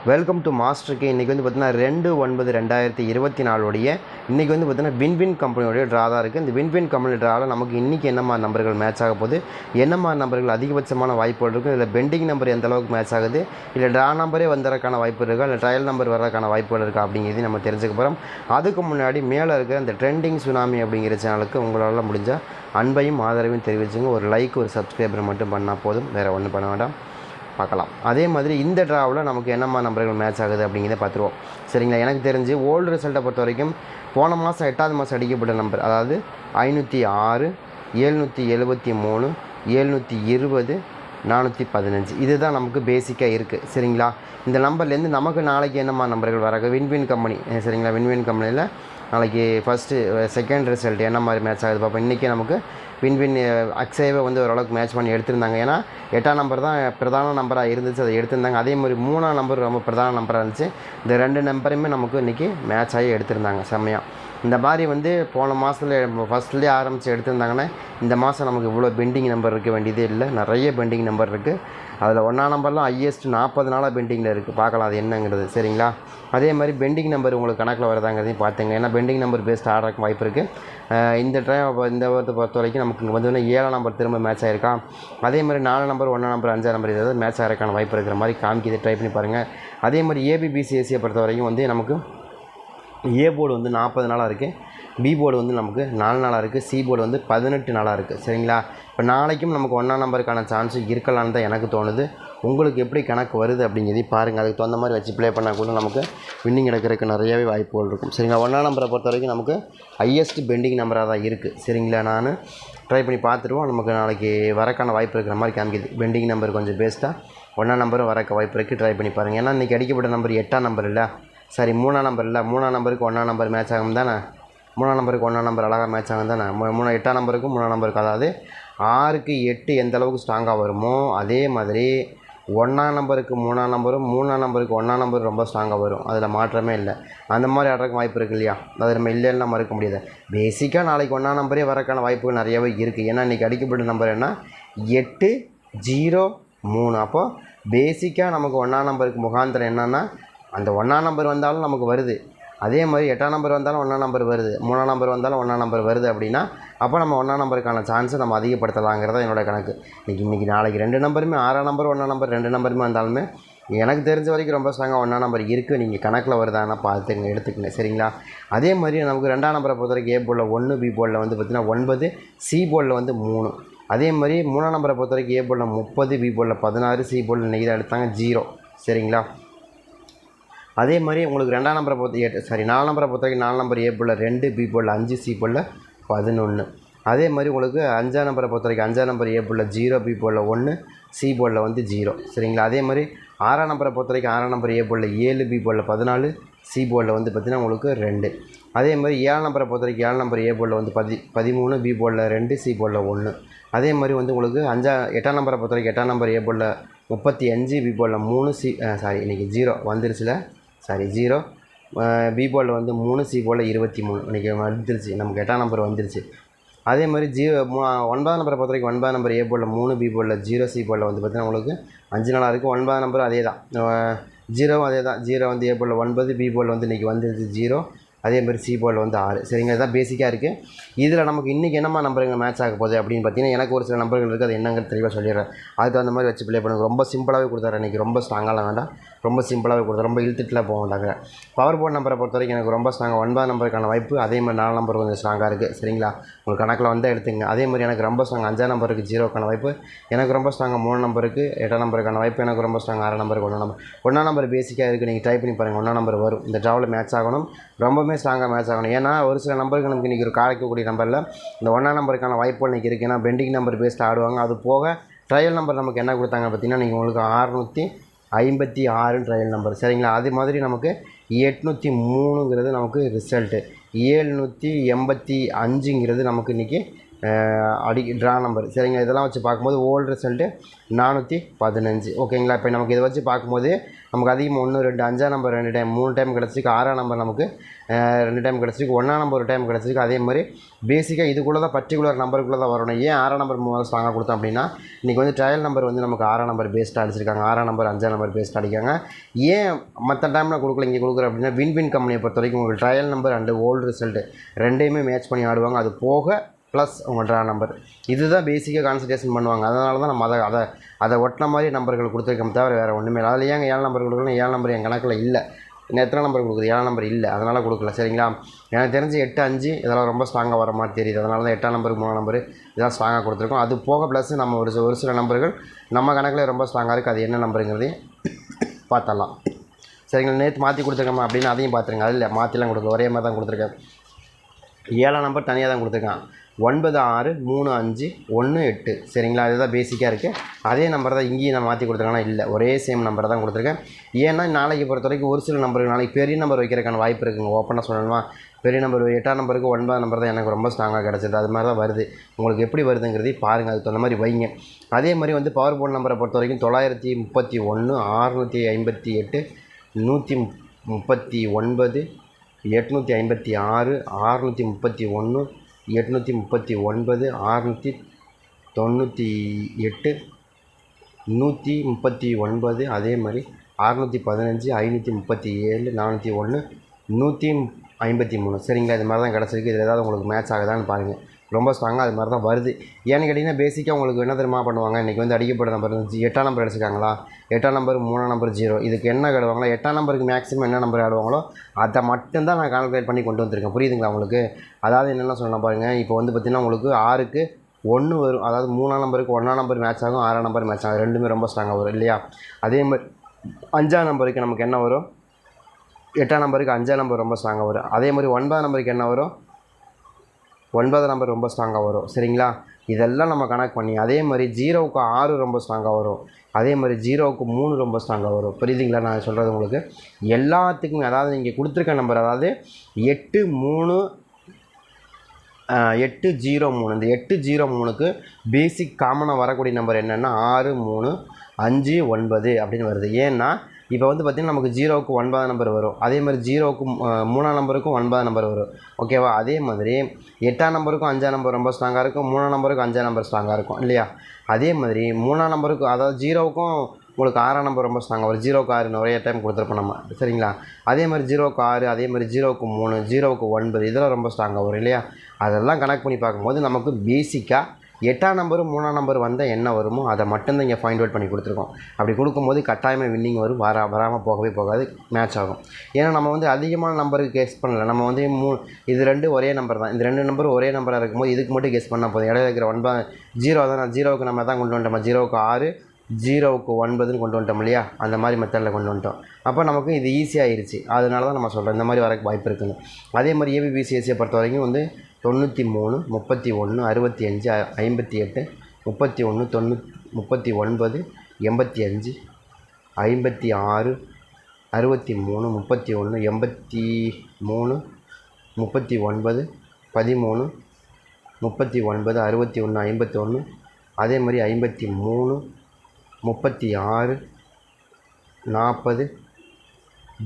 Welcome to master K. இன்றைக்கி வந்து பார்த்தீங்கன்னா 2/9/2024 இன்றைக்கி வந்து பார்த்தீங்கன்னா வின்வின் கம்பெனியோடைய ட்ரா தான் இருக்குது. இந்த வின்வின் கம்பெனி ட்ராவில் நமக்கு இன்றைக்கி என்ன மாதிரி நம்பர்கள் மேட்ச் ஆக போகுது, என்ன மாதிரி நம்பர்கள் அதிகபட்சமான வாய்ப்புகள் இருக்குது, இதில் பெண்டிங் நம்பர் எந்த அளவுக்கு மேட்ச் ஆகுது, இல்லை ட்ரா நம்பரே வந்தறதுக்கான வாய்ப்பு இருக்கா, இல்லை ட்ரையல் நம்பர் வர்றதுக்கான வாய்ப்புகள் இருக்கா அப்படிங்கிறது நம்ம தெரிஞ்சுக்க போகிறோம். அதுக்கு முன்னாடி மேலே இருக்கிற இந்த ட்ரெண்டிங் சுனாமி அப்படிங்கிற சேனலுக்கு உங்களால் முடிஞ்சால் அன்பையும் ஆதரவையும் தெரிவிச்சுங்க. ஒரு லைக் ஒரு சப்ஸ்கிரைபர் மட்டும் பண்ணால் போதும், வேறு ஒன்றும் பண்ண வேண்டாம். பார்க்கலாம். அதே மாதிரி இந்த ட்ராவில் நமக்கு என்னம்மா நம்பர்கள் மேட்ச் ஆகுது அப்படிங்கிறத பார்த்துருவோம். சரிங்களா? எனக்கு தெரிஞ்சு ஓல்டு ரிசல்ட்டை பொறுத்த வரைக்கும் போன மாதம் 8ஆவது மாதம் அடிக்கப்பட்ட நம்பர், அதாவது 506, 773, 720, 415 இதுதான் நமக்கு பேசிக்காக இருக்குது. சரிங்களா? இந்த நம்பர்லேருந்து நமக்கு நாளைக்கு என்னம்மா நம்பர்கள் வராங்க வின்வின் கம்பெனி. சரிங்களா? வின்வின் கம்பெனியில் நாளைக்கு ஃபஸ்ட்டு செகண்ட் ரிசல்ட் என்ன மாதிரி மேட்ச் ஆகுது பார்ப்போம். இன்றைக்கி நமக்கு வின்வின் அக்ஸேவை வந்து ஓரளவுக்கு மேட்ச் பண்ணி எடுத்திருந்தாங்க. ஏன்னா 8ஆம் நம்பர் தான் பிரதான நம்பராக இருந்துச்சு, அதை எடுத்திருந்தாங்க. அதே மாதிரி 3ஆம் நம்பர் ரொம்ப பிரதான நம்பராக இருந்துச்சு. இந்த 2 நம்பருமே நமக்கு இன்றைக்கி மேட்ச் ஆகி எடுத்திருந்தாங்க செம்மையாக. இந்த மாதிரி வந்து போன மாதத்தில் ஃபஸ்ட்லேயே ஆரம்பித்து எடுத்திருந்தாங்கன்னா இந்த மாதம் நமக்கு இவ்வளோ பெண்டிங் நம்பர் இருக்க வேண்டியதே இல்லை. நிறைய பெண்டிங் நம்பர் இருக்குது. அதில் 1ஆம் நம்பர்லாம் ஹையஸ்ட் 40 நாளாக பெண்டிங்கில் இருக்குது. பார்க்கலாம் அது என்னங்கிறது. சரிங்களா? அதே மாதிரி பெண்டிங் நம்பர் உங்களுக்கு கணக்கில் வருதாங்கிறதையும் பார்த்துங்க. ஏன்னா பெண்டிங் நம்பர் பேஸ்ட் ஆடுறதுக்கு வாய்ப்பு இருக்குது. இந்த இந்த வாரத்தை பொறுத்த வரைக்கும் நமக்கு இங்கே வந்து 7ஆம் நம்பர் திரும்ப மேட்ச் ஆகிருக்கா. அதே மாதிரி 4 நம்பர் 1ஆம் நம்பர் 5ஆம் நம்பர் ஏதாவது மேட்ச் ஆகிறதுக்கான வாய்ப்பு இருக்கிற மாதிரி காமிக்கிது. ட்ரை பண்ணி பாருங்கள். அதே மாதிரி ஏபிபிசிஎஸ்சியை பொறுத்த வரைக்கும் வந்து நமக்கு ஏ போர்டு வந்து 40 நாளாக இருக்குது, பி போர்டு வந்து நமக்கு 4 நாளாக இருக்குது, சி போர்டு வந்து 18 நாளாக இருக்குது. சரிங்களா? இப்போ நாளைக்கும் நமக்கு 1ஆம் நம்பருக்கான சான்ஸு இருக்கலான்னு தான் எனக்கு தோணுது. உங்களுக்கு எப்படி கணக்கு வருது அப்படிங்கிறதையும் பாருங்கள். அதுக்கு தகுந்த மாதிரி வச்சு ப்ளே பண்ணால் கூட நமக்கு வின்னிங் எடுக்கிறதுக்கு நிறையவே வாய்ப்புகள் இருக்கும். சரிங்களா? 1ஆம் நம்பரை பொறுத்த வரைக்கும் நமக்கு ஹையஸ்ட் பெண்டிங் நம்பராக தான் இருக்குது. சரிங்களா? நான் ட்ரை பண்ணி பார்த்துருவோம். நமக்கு நாளைக்கு வரக்கான வாய்ப்பு இருக்கிற மாதிரி காமிக்குது. பெண்டிங் நம்பர் கொஞ்சம் பேஸ்ட்டாக 1ஆம் நம்பரும் வரக்க வாய்ப்பு இருக்குது. ட்ரை பண்ணி பாருங்கள். ஏன்னா இன்றைக்கி அடிக்கப்பட்ட நம்பர் 8ஆம் நம்பர் இல்லை, சரி 3ஆம் நம்பர் இல்லை, 3ஆம் நம்பருக்கு 1ஆம் நம்பர் மேட்ச் ஆகும் தானே, 3ஆம் நம்பருக்கு 1ஆம் நம்பர் அழகாக மேட்ச் ஆகும் தானே. 8ஆம் நம்பருக்கும் 3ஆம் நம்பருக்கு, அதாவது 6க்கு 8 எந்த அளவுக்கு ஸ்ட்ராங்காக வருமோ அதே மாதிரி 1ஆம் நம்பருக்கு 3ஆம் நம்பரும் 3ஆம் நம்பருக்கு 1ஆம் நம்பர் ரொம்ப ஸ்ட்ராங்காக வரும். அதில் மாற்றமே இல்லை. அந்த மாதிரி ஆடுறதுக்கு வாய்ப்பு இருக்குது இல்லையா? அது நம்ம இல்லைன்னா மறுக்க முடியாது. பேசிக்காக நாளைக்கு 1ஆம் நம்பரே வரக்கான வாய்ப்புகள் நிறையவே இருக்குது. ஏன்னா இன்றைக்கி அடிக்கப்பட்ட நம்பர் என்ன 803. அப்போது பேசிக்காக நமக்கு 1ஆம் நம்பருக்கு முகாந்திரம் என்னென்னா அந்த 1ஆம் நம்பர் வந்தாலும் நமக்கு வருது, அதே மாதிரி 8ஆம் நம்பர் வந்தாலும் 1ஆம் நம்பர் வருது, 3ஆம் நம்பர் வந்தாலும் 1ஆம் நம்பர் வருது அப்படின்னா அப்போ நம்ம 1ஆம் நம்பருக்கான சான்ஸை நம்ம அதிகப்படுத்தலாங்கிறத என்னோடய கணக்கு. இன்றைக்கி நாளைக்கு 2 நம்பருமே 6ஆம் நம்பர் 1ஆம் நம்பர் 2 நம்பருமே வந்தாலுமே எனக்கு தெரிஞ்ச வரைக்கும் ரொம்ப ஸ்ட்ராங்காக 1ஆம் நம்பர் இருக்குது. நீங்கள் கணக்கில் வருதான்னா பார்த்துங்க, எடுத்துக்கங்க. சரிங்களா? அதே மாதிரி நமக்கு 2ஆம் நம்பரை பொறுத்த வரைக்கும் ஏ போர்டில் 1, பி போர்டில் வந்து பார்த்திங்கன்னா 9, சி போர்டில் வந்து 3. அதே மாதிரி 3ஆம் நம்பரை பொறுத்த வரைக்கும் ஏ போர்டில் 30, பி போர்டில் 16, சி போர்டில் இன்றைக்கி தான் எடுத்தாங்க 0. சரிங்களா? அதே மாதிரி உங்களுக்கு 2ஆம் நம்பரை பொறுத்த 4 நம்பரை பொறுத்த வரைக்கும் 4 நம்பர் ஏ போர்டில் 2, பி போர்டில் 5, சி போர்டில் 11. அதே மாதிரி உங்களுக்கு 5ஆம் நம்பரை பொறுத்த வரைக்கும் 5ஆம் நம்பர் ஏ போர்டில் 0, பி போர்டில் 1, சி போர்டில் வந்து 0. சரிங்களா? அதே மாதிரி 6ஆம் நம்பரை பொறுத்த வரைக்கும் 6ஆம் நம்பர் ஏ போர்டில் 7, பி போர்டில் 14, சி போர்டில் வந்து பார்த்திங்கன்னா உங்களுக்கு 2. அதே மாதிரி 7ஆம் நம்பரை பொறுத்த வரைக்கும் 7ஆம் நம்பர் ஏ போர்டில் வந்து 13, பி போர்டில் 2, சி போர்டில் 1. அதே மாதிரி வந்து உங்களுக்கு 8ஆம் நம்பரை பொறுத்த வரைக்கும் 8ஆம் நம்பர் ஏ போர்டில் 35, பி போர்டில் 3, இன்றைக்கி 0 வந்துருச்சுல, 0, பி போர்டில் வந்து 3, சி போர்டில் 23 இன்றைக்கி வந்துருச்சு. நமக்கு 8ஆம் நம்பர் வந்துருச்சு. அதே மாதிரி 9ஆம் நம்பரை பொறுத்த வரைக்கும் 9ஆம் நம்பர் ஏ போர்டில் 3, பி போர்டில் 0, சி போர்டில் வந்து பார்த்திங்கன்னா உங்களுக்கு 5 நாளாக இருக்குது. 9ஆம் நம்பர் அதே தான், 0வும் அதே தான். 0 வந்து ஏ போர்டில் 9, பி போர்டில் வந்து இன்றைக்கி வந்துருச்சு 0. அதே மாதிரி சி போர்டில் வந்து 6. சரிங்க? இதுதான் பேசிக்காக இருக்குது. இதில் நமக்கு இன்றைக்கி என்னம்மா நம்பருங்க மேட்ச் ஆக போகுது அப்படின்னு பார்த்தீங்கன்னா எனக்கு ஒரு சில நம்பர்கள் இருக்குது. அது என்னங்கிறது தெளிவாக சொல்லிடுறேன். அதுக்கு அந்த மாதிரி வச்சு ப்ளே பண்ணுங்கள். ரொம்ப சிம்பிளாகவே கொடுத்தாரு. இன்றைக்கி ரொம்ப ஸ்ட்ராங்காலாம் வேண்டாம், ரொம்ப சிம்பிளாகவே கொடுத்தாரு. ரொம்ப இழுத்துட்டுலாம் போக மாட்டாங்க. பவர் போர்ட் நம்பரை பொறுத்த வரைக்கும் எனக்கு ரொம்ப ஸ்ட்ராங்காக 9ஆம் நம்பருக்கான வாய்ப்பு. அதே மாதிரி 4 நம்பர் கொஞ்சம் ஸ்ட்ராங்காக இருக்குது. சரிங்களா? உங்களுக்கு கணக்கில் வந்தால் எடுத்துங்க. அதே மாதிரி எனக்கு ரொம்ப ஸ்ட்ராங் 5ஆம் நம்பருக்கு 0க்கான வாய்ப்பு. எனக்கு ரொம்ப ஸ்ட்ராங்காக 3 நம்பருக்கு 8ஆம் நம்பருக்கான வாய்ப்பு. எனக்கு ரொம்ப ஸ்ட்ராங் 6ஆம் நம்பருக்கு 1ஆம் நம்பர் பேசிக்காக இருக்குது. நீங்கள் ட்ரை பண்ணி பாருங்கள். 1ஆம் நம்பர் வரும். இந்த ட்ராவில் மேட்ச் ஆகணும், ரொம்பவே ஸ்ட்ராங்காக மேட்ச் ஆகணும். ஏன்னா ஒரு சில நம்பருக்கு நமக்கு இன்றைக்கி ஒரு காய்க்கக்கூடிய நம்பரில் இந்த 1ஆம் நம்பருக்கான வாய்ப்புகள் இன்றைக்கி இருக்குது. ஏன்னா பெண்டிங் நம்பர் பேஸ்ட் ஆடுவாங்க. அது போக ட்ரையல் நம்பர் நமக்கு என்ன கொடுத்தாங்க பார்த்தீங்கன்னா நீங்கள் உங்களுக்கு 656 ட்ரையல் நம்பர். சரிங்களா? அது மாதிரி நமக்கு 803ங்கிறது நமக்கு ரிசல்ட்டு, 785ங்கிறது நமக்கு இன்றைக்கி ட்ரா நம்பர். சரிங்களா? இதெல்லாம் வச்சு பார்க்கும்போது ஓல்டு ரிசல்ட்டு 415. ஓகேங்களா? இப்போ நமக்கு இதை வச்சு பார்க்கும்போது நமக்கு அதிகமாக 1 2 5ஆம் நம்பர் 2 டைம் 3 டைம் கிடச்சிருக்கு. 6ஆம் நம்பர் நமக்கு 2 டைம் கிடச்சிருக்கு. 1ஆம் நம்பர் ஒரு டைம் கிடச்சிருக்கு. அதே மாதிரி பேசிக்காக இதுக்குள்ளே தான் பர்டிகுலர் நம்பருக்குள்ளே தான் வரணும். ஏன் 6ஆம் நம்பர் முதல்ல ஸ்ட்ராங்காக கொடுத்தோம் அப்படின்னா இன்றைக்கி வந்து ட்ரையல் நம்பர் வந்து நமக்கு 6ஆம் நம்பர் பேஸ்ட்டாக அடிச்சிருக்காங்க. 6ஆம் நம்பர் 5ஆம் நம்பர் பேஸ்ட்டாக அடிக்காங்க. ஏன் மற்ற டைமில் கொடுக்கல இங்கே கொடுக்குறேன் அப்படின்னா வின் கம்பெனியை பொறுத்த வரைக்கும் உங்களுக்கு trial number and old result ரெண்டையுமே மேட்ச் பண்ணி ஆடுவாங்க. அது போக ப்ளஸ் உங்கள் ட்ரா நம்பர் இதுதான் பேசிக்காக கான்சன்ட்ரேஷன் பண்ணுவாங்க. அதனால தான் நம்ம அதை ஒட்டின மாதிரி நம்பர்கள் கொடுத்துருக்கோம் தவிர வேறு ஒன்றுமே இல்லை. அதில் ஏங்க 7 நம்பர் கொடுக்கணும்? 7 நம்பர் என் கணக்கில் இல்லை. இன்னும் எத்தனை நம்பர் கொடுக்குது? 7 நம்பர் இல்லை, அதனால் கொடுக்கல. சரிங்களா? எனக்கு தெரிஞ்சு 8 5 இதெல்லாம் ரொம்ப ஸ்ட்ராங்காக வர மாதிரி தெரியுது. அதனால தான் 8ஆம் நம்பருக்கு 3ஆம் நம்பர் இதெல்லாம் ஸ்ட்ராங்காக கொடுத்துருக்கோம். அது போக ப்ளஸ் நம்ம ஒரு சில நம்பர்கள் நம்ம கணக்கில் ரொம்ப ஸ்ட்ராங்காக இருக்குது. அது என்ன நம்பருங்கிறதையும் பார்த்தரலாம். சரிங்களா? நேற்று மாற்றி கொடுத்துருக்கோமா அப்படின்னு அதையும் பார்த்துருங்க. அது இல்லை, மாற்றிலாம் கொடுக்கல, ஒரே மாதிரி தான் கொடுத்துருக்கேன். 7ஆம் நம்பர் தனியாக தான் கொடுத்துருக்கான். 9 6 3 5 1 8. சரிங்களா? அதுதான் பேசிக்காக இருக்குது. அதே நம்பர் தான் இங்கேயும் நான் மாற்றி கொடுத்துருக்கேன்னா இல்லை, ஒரே சேம் நம்பரை தான் கொடுத்துருக்கேன். ஏன்னா நாளைக்கு பொறுத்த வரைக்கும் ஒரு சில நம்பருக்கு நாளைக்கு பெரிய நம்பர் வைக்கிறதுக்கான வாய்ப்பு இருக்குங்க. ஓப்பனாக சொல்லணுமா, பெரிய நம்பர் 8ஆம் நம்பருக்கு 9ஆம் நம்பர் தான் எனக்கு ரொம்ப ஸ்ட்ராங்காக கிடச்சிது. அது மாதிரி தான் வருது. உங்களுக்கு எப்படி வருதுங்கிறதையும் பாருங்கள், அதுக்கு தகுந்த மாதிரி வைங்க. அதே மாதிரி வந்து பவர் போர்ட் நம்பரை பொறுத்த வரைக்கும் 931 658 139 856 631 839 698 139 அதே மாதிரி 615 537 401 153. சரிங்களா? இது மாதிரி தான் கிடச்சிருக்கு. இதில் ஏதாவது உங்களுக்கு மேட்ச் ஆகுதான்னு பாருங்கள். ரொம்ப ஸ்ட்ராங்காக அது மாதிரி தான் வருது. ஏன்னு கேட்டிங்கன்னா பேசிக்காக உங்களுக்கு என்ன தெரியுமா பண்ணுவாங்க, இன்றைக்கி வந்து அடிக்கப்பட்ட நம்பர் 8ஆம் நம்பர் அடிச்சிருக்காங்களா, 8ஆம் நம்பர் 3ஆம் நம்பர் 0 இதுக்கு என்ன ஆடுவாங்களோ 8ஆம் நம்பருக்கு மேக்ஸிமம் என்ன நம்பர் ஆடுவாங்களோ அதை மட்டும்தான் நான் கால்குலேட் பண்ணி கொண்டு வந்திருக்கேன். புரியுதுங்களா உங்களுக்கு? அதாவது என்னென்ன சொல்லலாம் பாருங்கள். இப்போ வந்து பார்த்திங்கன்னா உங்களுக்கு 6க்கு 1 வரும். அதாவது 3ஆம் நம்பருக்கு 1ஆம் நம்பர் மேட்ச் ஆகும், 6ஆம் நம்பர் மேட்ச் ஆகும். ரெண்டுமே ரொம்ப ஸ்ட்ராங்காக வரும் இல்லையா? அதே மாதிரி 5ஆம் நம்பருக்கு நமக்கு என்ன வரும்? 8ஆம் நம்பருக்கு 5ஆம் நம்பர் ரொம்ப ஸ்ட்ராங்காக வரும். அதே மாதிரி 9ஆம் நம்பருக்கு என்ன வரும்? 9ஆம் நம்பர் ரொம்ப ஸ்ட்ராங்காக வரும். சரிங்களா? இதெல்லாம் நம்ம கணக்கு பண்ணி அதே மாதிரி 0க்கு 6 ரொம்ப ஸ்ட்ராங்காக வரும். அதே மாதிரி 0க்கு 3 ரொம்ப ஸ்ட்ராங்காக வரும். புரியுதுங்களா நான் சொல்கிறது உங்களுக்கு? எல்லாத்துக்குமே அதாவது நீங்கள் கொடுத்துருக்க நம்பர் அதாவது 803 803 இந்த 803க்கு பேசிக் காமனாக வரக்கூடிய நம்பர் என்னென்னா 6 3 5 9 அப்படின்னு வருது. ஏன்னா இப்போ வந்து பார்த்திங்கன்னா நமக்கு 0க்கு 9ஆம் நம்பர் வரும். அதே மாதிரி 0க்கு 3ஆம் நம்பருக்கும் 9ஆம் நம்பர் வரும். ஓகேவா? அதே மாதிரி 8ஆம் நம்பருக்கும் 5ஆம் நம்பர் ரொம்ப ஸ்ட்ராங்காக இருக்கும். 3ஆம் நம்பருக்கு 5ஆம் நம்பர் ஸ்ட்ராங்காக இருக்கும் இல்லையா? அதே மாதிரி 3ஆம் நம்பருக்கு அதாவது 0க்கும் உங்களுக்கு 6ஆம் நம்பர் ரொம்ப ஸ்ட்ராங்காக வரும். 0க்கு 6 நிறைய டைம் கொடுத்துருப்போம் நம்ம. சரிங்களா? அதே மாதிரி 0க்கு 6 அதே மாதிரி 0க்கு 3 0க்கு 9 இதெல்லாம் ரொம்ப ஸ்ட்ராங்காக வரும் இல்லையா? அதெல்லாம் கணக்கு பண்ணி பார்க்கும்போது நமக்கு பேசிக்காக 8ஆம் நம்பர் 3ஆம் நம்பர் வந்தால் என்ன வருமோ அதை மட்டும்தான் இங்கே ஃபைண்ட் அவுட் பண்ணி கொடுத்துருக்கோம். அப்படி கொடுக்கும்போது கட்டாயமாக வின்னிங் வரும். வராமல் போகவே போகாது, மேட்ச் ஆகும். ஏன்னா நம்ம வந்து அதிகமான நம்பருக்கு கெஸ் பண்ணல. நம்ம வந்து இது 2 ஒரே நம்பர் தான். இந்த 2 நம்பரும் ஒரே நம்பராக இருக்கும்போது இதுக்கு மட்டும் கெஸ் பண்ணால் போதும். இடையில இருக்கிற 0 தான். 0க்கு நம்ம தான் கொண்டு வந்துட்டோம். 0க்கு 6 0க்கு 9ன்னு கொண்டு வந்துட்டோம் இல்லையா? அந்த மாதிரி மெத்தடில் கொண்டு வந்துட்டோம். அப்போ நமக்கு இது ஈஸியாகிருச்சு. அதனால தான் நம்ம சொல்கிறோம் இந்த மாதிரி வரக்கு வாய்ப்பு இருக்குன்னு. அதே மாதிரி ஏபிபிசிஎஸ்சியை பொறுத்த வரைக்கும் வந்து 93 31 65 58 31 39 85 56 63 31 83 39 13 39 61 51 அதே மாதிரி 53 36 40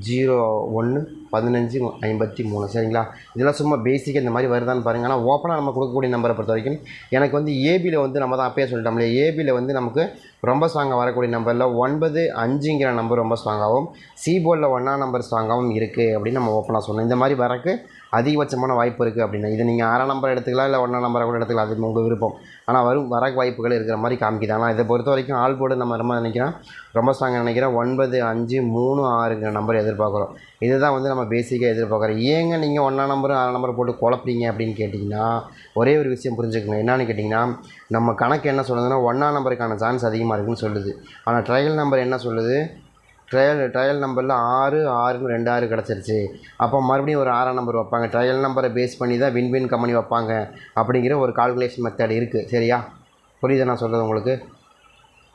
01 15 53. சரிங்களா? இதெல்லாம் சும்மா பேசிக்காக இந்த மாதிரி வருதான்னு பாருங்கள். ஆனால் ஓப்பனாக நம்ம கொடுக்கக்கூடிய நம்பரை பொறுத்த வரைக்கும் எனக்கு வந்து ஏபியில் வந்து நம்ம தான் அப்பயே சொல்லிட்டோம் இல்லையா? ஏபியில் வந்து நமக்கு ரொம்ப ஸ்ட்ராங்காக வரக்கூடிய நம்பரில் 9 5ங்கிற நம்பர் ரொம்ப ஸ்ட்ராங்காகவும் சி போர்டில் 1ஆம் நம்பர் ஸ்ட்ராங்காகவும் இருக்குது அப்படின்னு நம்ம ஓப்பனாக சொன்னோம். இந்த மாதிரி வரக்கு அதிகபட்சமான வாய்ப்பு இருக்குது அப்படின்னா இது நீங்கள் 6ஆம் நம்பர் எடுத்துக்கலாம், இல்லை 1ஆம் நம்பரை கூட எடுத்துக்கலாம். அது உங்கள் விருப்பம். ஆனால் வரக்கு வாய்ப்புகள் இருக்கிற மாதிரி காமிக்குது. ஆனால் இதை பொறுத்த வரைக்கும் ஆல் போர்டு நம்ம ரொம்ப நினைக்கிறோம் ரொம்ப ஸ்ட்ராங்காக நினைக்கிறேன். 9 5 3 6ங்கிற நம்பர் எதிர்பார்க்குறோம். இதுதான் வந்து நம்ம பேசிக்காக எதிர்பார்க்குறோம். ஏங்க நீங்கள் 1ஆம் நம்பர் 6ஆம் நம்பர் போட்டு குழப்பீங்க அப்படின்னு கேட்டிங்கன்னா ஒரே ஒரு விஷயம் புரிஞ்சுக்கணும். என்னன்னு கேட்டிங்கன்னா நம்ம கணக்கு என்ன சொல்லுதுன்னா 1ஆம் நம்பருக்கான சான்ஸ் அதிகமாக இருக்குதுன்னு சொல்லுது. ஆனால் ட்ரையல் நம்பர் என்ன சொல்லுது? ட்ரையல் நம்பரில் 6 6ன்னு 2 6 கிடச்சிருச்சு. அப்போ மறுபடியும் ஒரு 6ஆம் நம்பர் வைப்பாங்க. ட்ரையல் நம்பரை பேஸ் பண்ணி தான் வின் கம்பெனி வைப்பாங்க அப்படிங்கிற ஒரு கால்குலேஷன் மெத்தட் இருக்குது. சரியா? புரியுது நான் சொல்கிறது உங்களுக்கு?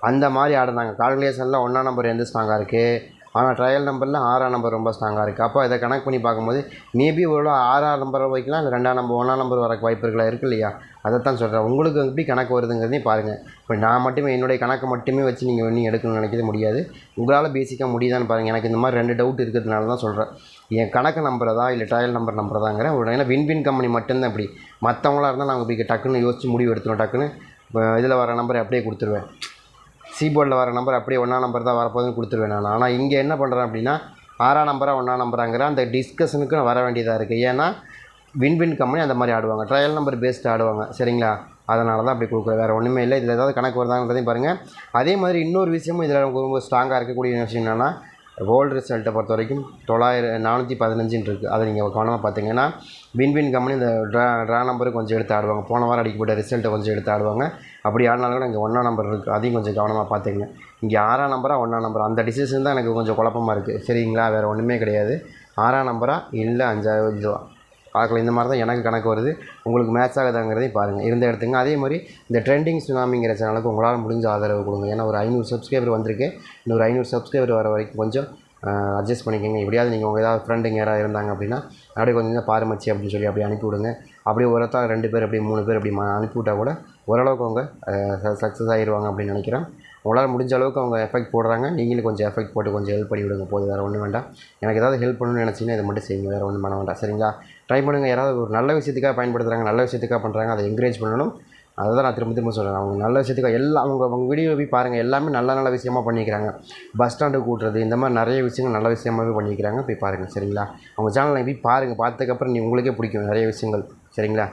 அந்த மாதிரி ஆடுனாங்க. கால்குலேஷனில் 1ஆம் நம்பர் எந்த ஸ்ட்ராங்காக இருக்குது, ஆனால் ட்ரையல் நம்பரில் 6ஆம் நம்பர் ரொம்ப ஸ்ட்ராங்காக இருக்குது. அப்போ இதை கனெக்ட் பண்ணி பார்க்கும்போது மேபி ஒரு 6ஆம் நம்பர் வைக்கலாம், இல்லை 2ஆம் நம்பர் 1ஆம் நம்பர் வரக்கு வாய்ப்புகளாக இருக்குது இல்லையா? அதைத்தான் சொல்கிறேன். உங்களுக்கு எப்படி கணக்கு வருதுங்கிறதையும் பாருங்கள். இப்போ நான் மட்டுமே என்னுடைய கணக்கை மட்டுமே வச்சு நீங்கள் ஒன்றும் எடுக்கணும்னு நினைக்கிறது முடியாது. உங்களால் பேசிக்காக முடியுதான்னு பாருங்கள். எனக்கு இந்த மாதிரி 2 டவுட் இருக்கிறதுனால தான் சொல்கிறேன். என் கணக்கு நம்புறதா இல்லை ட்ரையல் நம்பர் நம்புறதாங்கிற ஒரு ஏன்னா வின் கம்பெனி மட்டும்தான் இப்படி. மற்றவங்களாக இருந்தால் நாங்கள் இப்படி டக்குன்னு யோசிச்சு முடிவு எடுத்துருவோம். டக்குன்னு இதில் வர நம்பரை அப்படியே கொடுத்துருவேன். சீபோர்டில் வர நம்பர் அப்படியே 1ஆம் நம்பர் தான் வரப்போகுதுன்னு கொடுத்துருவேன் நான். ஆனால் இங்கே என்ன பண்ணுறேன் அப்படின்னா 6ஆம் நம்பரா 1ஆம் நம்பராங்கிற அந்த டிஸ்கஷனுக்கு நான் வர வேண்டியதாக இருக்குது. ஏன்னா வின் கம்பெனி அந்த மாதிரி ஆடுவாங்க, ட்ரையல் நம்பர் பேஸ்டு ஆடுவாங்க. சரிங்களா? அதனால தான் அப்படி கொடுக்குறேன், வேறு ஒன்றுமே இல்லை. இதில் ஏதாவது கணக்கு வருதாங்கிறதையும் பாருங்கள். அதே மாதிரி இன்னொரு விஷயமும் இதில் நமக்கு ரொம்ப ஸ்ட்ராங்காக இருக்கக்கூடிய விஷயம் என்னென்னா, கோல்டு ரிசல்ட்டை பொறுத்த வரைக்கும் 415 இருக்குது. அதை நீங்கள் கவனமாக பார்த்தீங்கன்னா வின் கம்பெனி இந்த ட்ரா நம்பருக்கு கொஞ்சம் எடுத்து ஆடுவாங்க. போன வாரம் அடிக்கப்பட்ட ரிசல்ட்டை கொஞ்சம் எடுத்து ஆடுவாங்க. அப்படி ஆடினாலும் கூட இங்கே 1ஆம் நம்பர் இருக்குது, அதையும் கொஞ்சம் கவனமாக பார்த்துங்க. இங்கே 6ஆம் நம்பரா 1ஆம் நம்பர் அந்த டிசிஷன் தான் எனக்கு கொஞ்சம் குழப்பமாக இருக்குது. சரிங்களா? வேறு ஒன்றுமே கிடையாது. 6ஆம் நம்பரா இல்லை 5ஆவது இதுவா பார்க்கலாம். இந்த மாதிரி தான் எனக்கு கணக்கு வருது. உங்களுக்கு மேட்ச் ஆகுதாங்கிறதையும் பாருங்கள், இருந்த எடுத்துங்க. அதே மாதிரி இந்த ட்ரெண்டிங் சுனாமிங்கிற சேனலுக்கு உங்களால் முடிஞ்ச ஆதரவு கொடுங்க. ஏன்னா ஒரு 500 சப்ஸ்கிரைபர் வந்திருக்கு. இன்னொரு 500 சப்ஸ்கிரைபர் வர வரைக்கும் கொஞ்சம் அட்ஜஸ்ட் பண்ணிக்கோங்க. எப்படியாவது நீங்கள் உங்கள் ஏதாவது ஃப்ரெண்டுங்க யாராவது இருந்தாங்க அப்படின்னா அப்படியே கொஞ்சம் பாருமச்சி அப்படின்னு சொல்லி அப்படியே அனுப்பி விடுங்க. அப்படியே ஒருத்தர் 2 பேர் அப்படி 3 பேர் அப்படி அனுப்பிவிட்டால் கூட ஓரளவுக்கு அவங்க சக்ஸஸ் ஆகிடுவாங்க அப்படின்னு நினைக்கிறேன். உங்களால் முடிஞ்ச அளவுக்கு அவங்க எஃபெக்ட் போடுறாங்க, நீங்களும் கொஞ்சம் எஃபெக்ட் போட்டு கொஞ்சம் ஹெல்ப் பண்ணி விடுங்க. போது வேறு ஒன்றும் வேண்டாம். எனக்கு ஏதாவது ஹெல்ப் பண்ணணும்னு நினச்சிங்கன்னா இதை மட்டும் செய்யுங்க, வேறு ஒன்றும் பண்ண வேண்டாம். சரிங்களா? ட்ரை பண்ணுங்கள். யாராவது ஒரு நல்ல விஷயத்துக்காக பயன்படுத்துகிறாங்க, நல்ல விஷயத்துக்காக பண்ணுறாங்க, அதை என்கரேஜ் பண்ணணும். அதை தான் நான் திரும்ப சொல்கிறேன். அவங்க நல்ல விஷயத்துக்காக எல்லாம் அவங்க வீடியோ போய் பாருங்கள், எல்லாமே நல்ல விஷயமாக பண்ணிக்கிறாங்க. பஸ் ஸ்டாண்டுக்கு கூட்டுறது, இந்த மாதிரி நிறைய விஷயங்கள் நல்ல விஷயமாகவே பண்ணிக்கிறாங்க. போய் பாருங்கள். சரிங்களா? அவங்க சேனலில் போய் பாருங்கள். பார்த்ததுக்கப்புறம் உங்களுக்கே பிடிக்கும் நிறைய விஷயங்கள். சரிங்களா?